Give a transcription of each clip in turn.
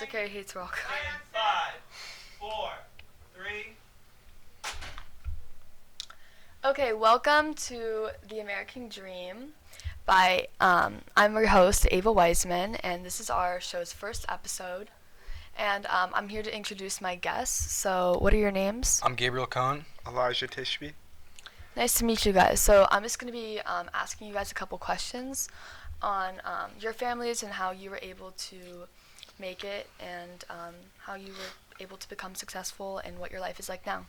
Mr. Carey hates rock. In 5, 4, 3. Okay, welcome to The American Dream by, I'm your host, Ava Wizmann, and this is our show's first episode. And I'm here to introduce my guests. So, what are your names? I'm Gabriel Cohn. Elisha Tishbi. Nice to meet you guys. So, I'm just going to be asking you guys a couple questions on your families and how you were able to make it and how you were able to become successful and what your life is like now.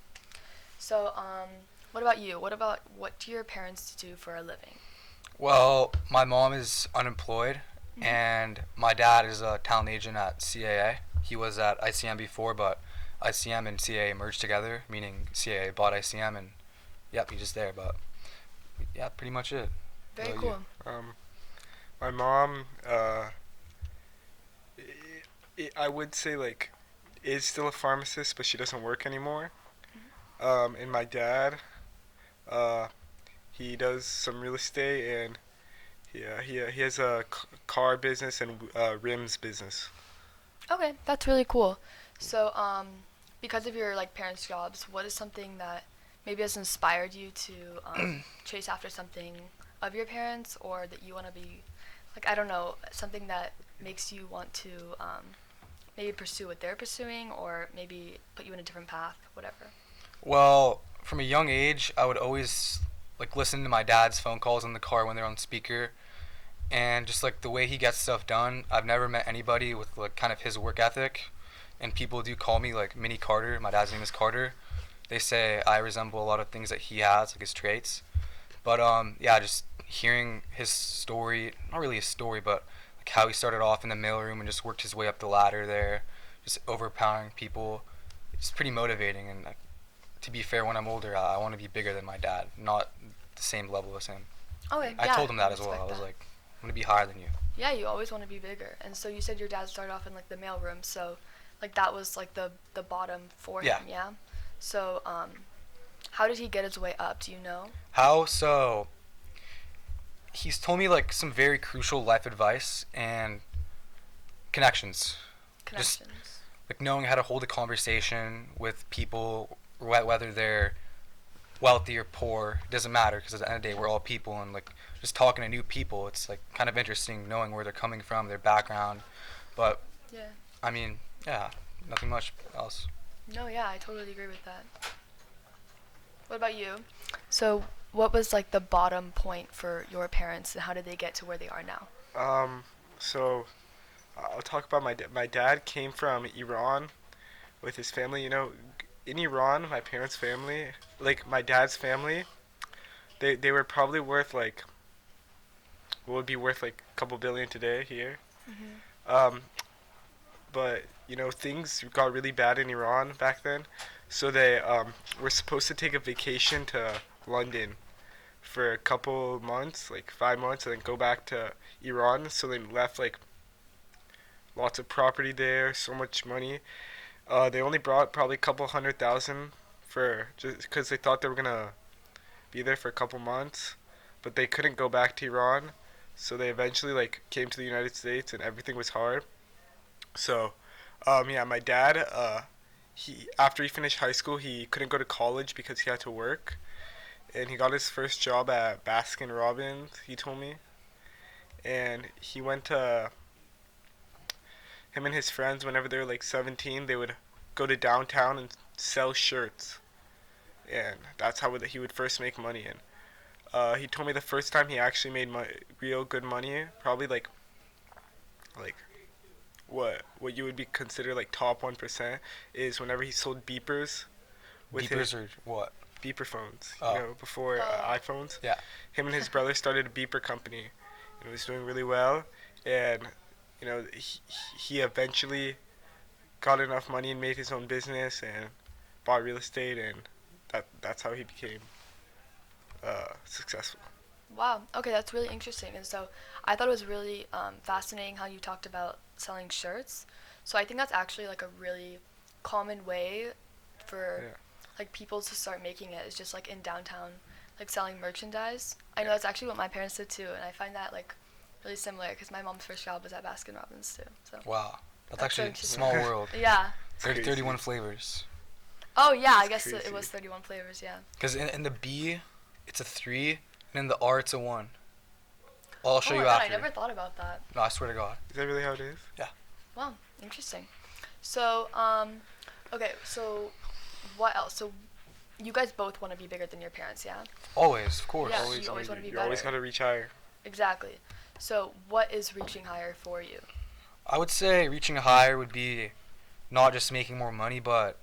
So, what about you? What do your parents do for a living? Well, my mom is unemployed, and my dad is a talent agent at CAA. He was at ICM before, but ICM and CAA merged together, meaning CAA bought ICM, and yep, he's just there. But yeah, pretty much it. Very cool. My mom, I would say is still a pharmacist, but she doesn't work anymore. And my dad, he does some real estate, and he has a car business and rims business. Okay, that's really cool. So, because of your parents' jobs, what is something that maybe has inspired you to chase after something of your parents, or that you want to be, I don't know, something that makes you want to maybe pursue what they're pursuing, or maybe put you in a different path, whatever? Well, from a young age, I would always listen to my dad's phone calls in the car when they're on speaker, and just the way he gets stuff done. I've never met anybody with kind of his work ethic, and people do call me Mini Carter. My dad's name is Carter. They say I resemble a lot of things that he has, his traits. But yeah, just hearing his story, not really his story, but how he started off in the mailroom and just worked his way up the ladder there, just overpowering people. It's pretty motivating, and to be fair, when I'm older, I want to be bigger than my dad, not the same level as him. Okay, I yeah, told him that as well. I was that. I'm going to be higher than you. Yeah, you always want to be bigger. And so you said your dad started off in the mailroom, so that was the bottom for him, yeah? So how did he get his way up? Do you know? How? So he's told me some very crucial life advice and connections. Connections. Just knowing how to hold a conversation with people, whether they're wealthy or poor, doesn't matter, because at the end of the day we're all people, and just talking to new people, it's kind of interesting knowing where they're coming from, their background. But yeah, I mean, yeah, nothing much else. No, yeah, I totally agree with that. What about you? So what was the bottom point for your parents, and how did they get to where they are now? So I'll talk about my dad came from Iran with his family. In Iran, my parents' family, my dad's family, they were probably worth what would be worth a couple billion today here. But things got really bad in Iran back then, so they were supposed to take a vacation to London for a couple months, 5 months, and then go back to Iran. So they left lots of property there, so much money. They only brought probably a couple $100,000 for just because they thought they were gonna be there for a couple months, but they couldn't go back to Iran, so they eventually came to the United States, and everything was hard. So, yeah, my dad, he after he finished high school, he couldn't go to college because he had to work, and he got his first job at Baskin Robbins. He told me, and he went to. Him and his friends, whenever they were 17, they would go to downtown and sell shirts, and that's how he would first make money. And he told me the first time he actually made real good money, probably what you would be considered top 1%, is whenever he sold beepers. Beepers or what? Beeper phones. Oh. Before iPhones. Yeah. Him and his brother started a beeper company, and it was doing really well. And he eventually got enough money and made his own business and bought real estate, and that's how he became successful. Wow. Okay, that's really interesting. And so I thought it was really fascinating how you talked about selling shirts. So I think that's actually a really common way for people to start making it, is just in downtown, selling merchandise. I know that's actually what my parents did too, and I find that really similar, because my mom's first job was at Baskin Robbins too. So. Wow. That's actually a interesting. small world. Yeah. It's crazy. 31 flavors. Oh yeah, I That's guess it crazy. was 31 flavors. Yeah. Because in the B, it's a 3, and in the R, it's a 1. I'll show Oh you my god, after. I never thought about that. No, I swear to God. Is that really how it is? Wow, interesting. So, okay, so what else? So, you guys both want to be bigger than your parents, yeah? Always, of course. Yeah. you always wanna be You always better. gotta reach higher. Exactly. So, what is reaching higher for you? I would say reaching higher would be not just making more money, but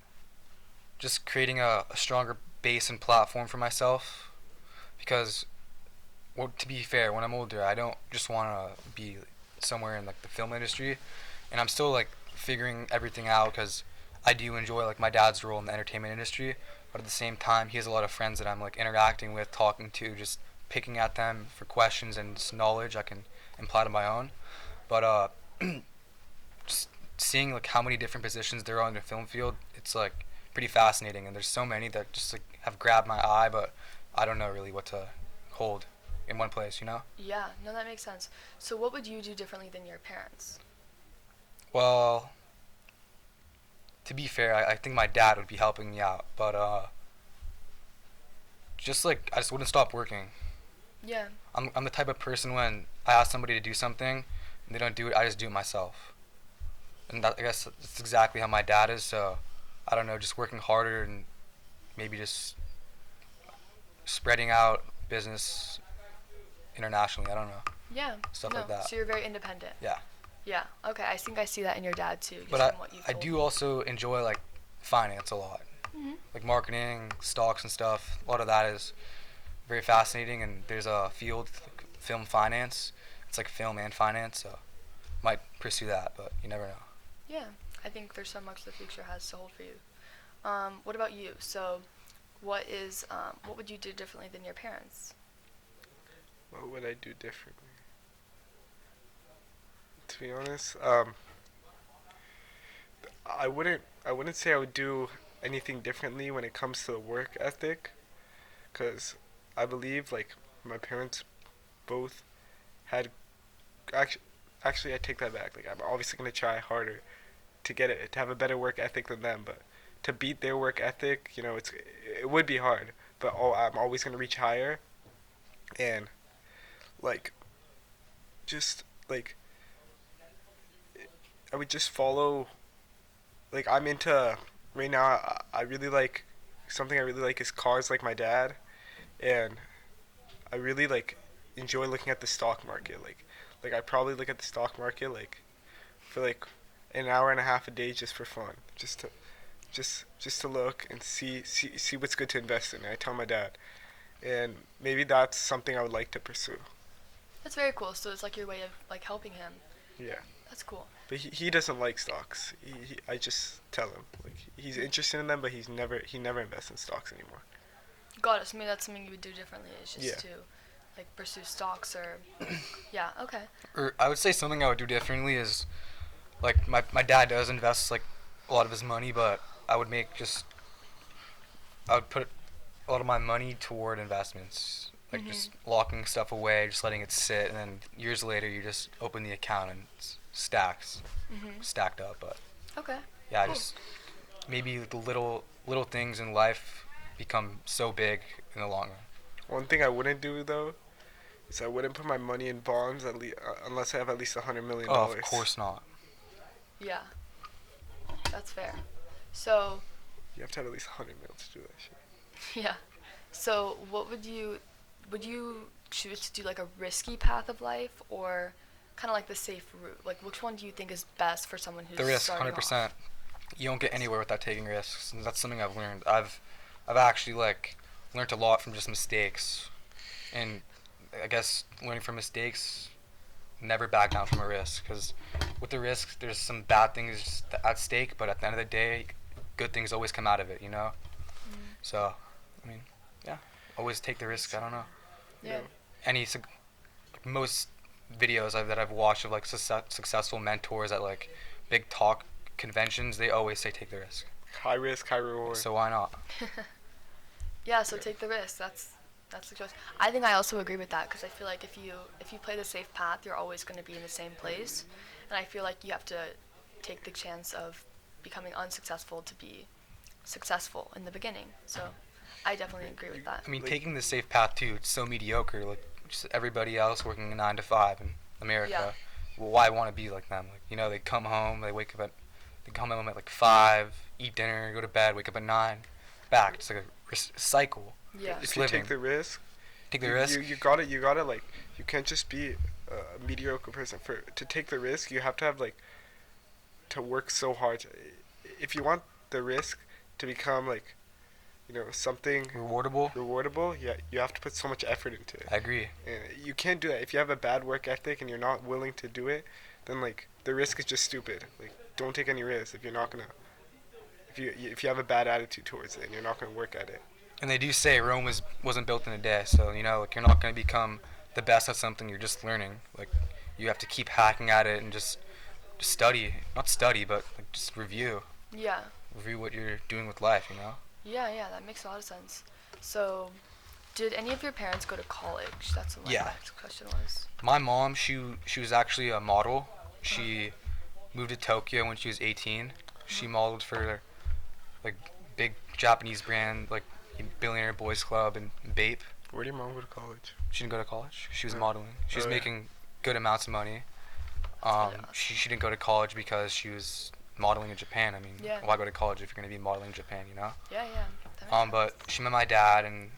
just creating a stronger base and platform for myself. Because, well, to be fair, when I'm older, I don't just want to be somewhere in like the film industry, and I'm still like figuring everything out because I do enjoy like my dad's role in the entertainment industry, but at the same time, he has a lot of friends that I'm like interacting with, talking to, just picking at them for questions and just knowledge I can imply to my own. But just seeing like how many different positions there are in the film field, it's like pretty fascinating, and there's so many that just like have grabbed my eye, but I don't know really what to hold in one place, you know? Yeah, no, that makes sense. So, what would you do differently than your parents? Well, to be fair, I think my dad would be helping me out, but just like I just wouldn't stop working. Yeah. I'm the type of person when I ask somebody to do something and they don't do it, I just do it myself. And that, I guess that's exactly how my dad is, so I don't know, just working harder and maybe just spreading out business internationally, I don't know. Yeah. Stuff no, like that. So, you're very independent. Yeah. Yeah. Okay, I think I see that in your dad too. Just But from what you I told do me. also enjoy like finance a lot. Mhm. Like marketing, stocks and stuff. A lot of that is very fascinating, and there's a field, like film finance. It's like film and finance, so might pursue that, but you never know. Yeah, I think there's so much the future has to hold for you. What about you? So, what would you do differently than your parents? What would I do differently? To be honest, I wouldn't say I would do anything differently when it comes to the work ethic, cause I believe like my parents both had actually I take that back. Like I'm obviously gonna try harder to get it to have a better work ethic than them, but to beat their work ethic, it would be hard. But I'm always gonna reach higher, and like just like I would just follow. Like I'm into right now. I really like something I really like is cars, like my dad, and I really like enjoy looking at the stock market. Like I probably look at the stock market like for like an hour and a half a day just for fun, just to look and see what's good to invest in. And I tell my dad, and maybe that's something I would like to pursue. That's very cool. So it's like your way of like helping him. Yeah. That's cool. But he doesn't like stocks. I just tell him like he's interested in them, but he never invests in stocks anymore. Got it. So maybe that's something you would do differently. Is just Yeah. to like pursue stocks or yeah. Okay. Or I would say something I would do differently is like my dad does invest like a lot of his money, but I would put a lot of my money toward investments, like just locking stuff away, just letting it sit, and then years later you just open the account and it's stacked up. But Okay. yeah, Cool. just maybe the little things in life become so big in the long run. One thing I wouldn't do though is I wouldn't put my money in bonds unless I have at least $100 million. Oh, of course not. Yeah. That's fair. So You have to have at least 100 mil to do that shit. yeah. So what would you choose to do, like a risky path of life or kind of like the safe route? Like which one do you think is best for someone who's The risk, starting 100%. off? You don't get anywhere without taking risks, and that's something I've learned. I've actually like learned a lot from just mistakes, and I guess learning from mistakes, never back down from a risk, because with the risk there's some bad things at stake, but at the end of the day good things always come out of it, you know? So I mean, yeah, always take the risk. I don't know, Yeah. most videos that I've watched of like successful mentors at like big talk conventions, they always say take the risk. High risk, high reward. So why not? Yeah, so take the risk. That's the choice. I think I also agree with that because I feel like if you play the safe path, you're always going to be in the same place, and I feel like you have to take the chance of becoming unsuccessful to be successful in the beginning. So I definitely agree with that. I mean, Like- taking the safe path too. It's so mediocre. Like just everybody else working a 9 to 5 in America. Yeah. Well, why want to be like them? Like they come home, they come home at like 5, eat dinner, go to bed, wake up at 9, back. It's like a cycle. Yeah. Just If you living. take the risk, Take the you, risk. you gotta like, you can't just be a mediocre person. To take the risk, you have to have like, to work so hard. If you want the risk to become like, something Rewardable. yeah, you have to put so much effort into it. I agree. And you can't do that if you have a bad work ethic and you're not willing to do it. Then like the risk is just stupid. Like don't take any risks if you're not gonna. If you have a bad attitude towards it and you're not gonna work at it. And they do say Rome wasn't built in a day. So like you're not gonna become the best at something. You're just learning. Like you have to keep hacking at it and just study. Not study, but like just review. Yeah. Review what you're doing with life. Yeah, that makes a lot of sense. So, did any of your parents go to college? That's what my Yeah. next question was. My mom, she was actually a model. She moved to Tokyo when she was 18. She modeled for like big Japanese brand like Billionaire Boys Club and Bape. Where did your mom go to college? She didn't go to college. She was Oh. modeling. She was Oh, yeah. making good amounts of money. really awesome. She didn't go to college because she was modeling in Japan. I mean, Yeah. why go to college if you're gonna be modeling in Japan? Yeah. That makes But she met my dad, and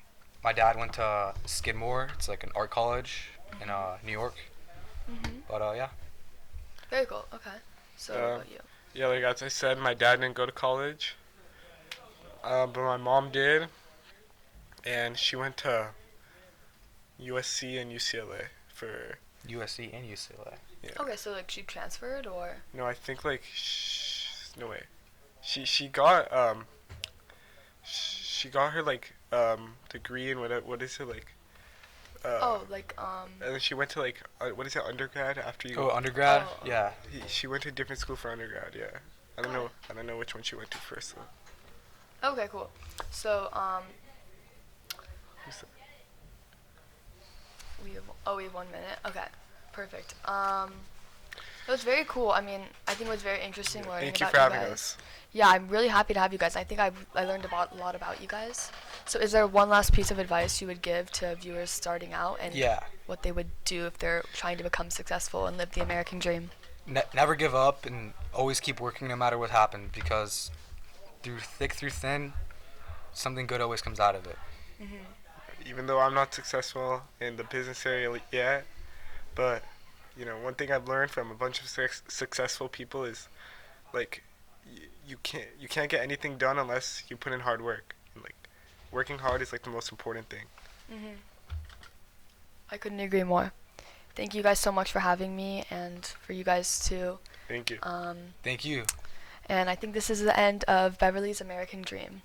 my dad went to Skidmore. It's like an art college in New York. Mhm. But yeah. Very cool. Okay. So, what about you? Yeah, like as I said, my dad didn't go to college. But my mom did. And she went to USC and UCLA for. USC and UCLA. Yeah. Okay, so like she transferred or? No, I think like no way. She got her like degree in what is it like? And then she went to like what is it, undergrad after you. Oh, undergrad? Oh. Yeah. She went to a different school for undergrad. Yeah. I don't know which one she went to first though. Okay, cool. So Who's that? we have 1 minute. Okay, perfect. It was very cool. I mean, I think it was very interesting learning Thank you about for having guys. us. Yeah, I'm really happy to have you guys. I think I learned a lot about you guys. So is there one last piece of advice you would give to viewers starting out and Yeah. what they would do if they're trying to become successful and live the American dream? Never give up and always keep working no matter what happens, because through thick, through thin, something good always comes out of it. Even though I'm not successful in the business area yet, but one thing I've learned from a bunch of successful people is like you can't get anything done unless you put in hard work. And, like working hard is like the most important thing. I couldn't agree more. Thank you guys so much for having me and for you guys too. Thank you. Thank you. And I think this is the end of Beverly's American Dream.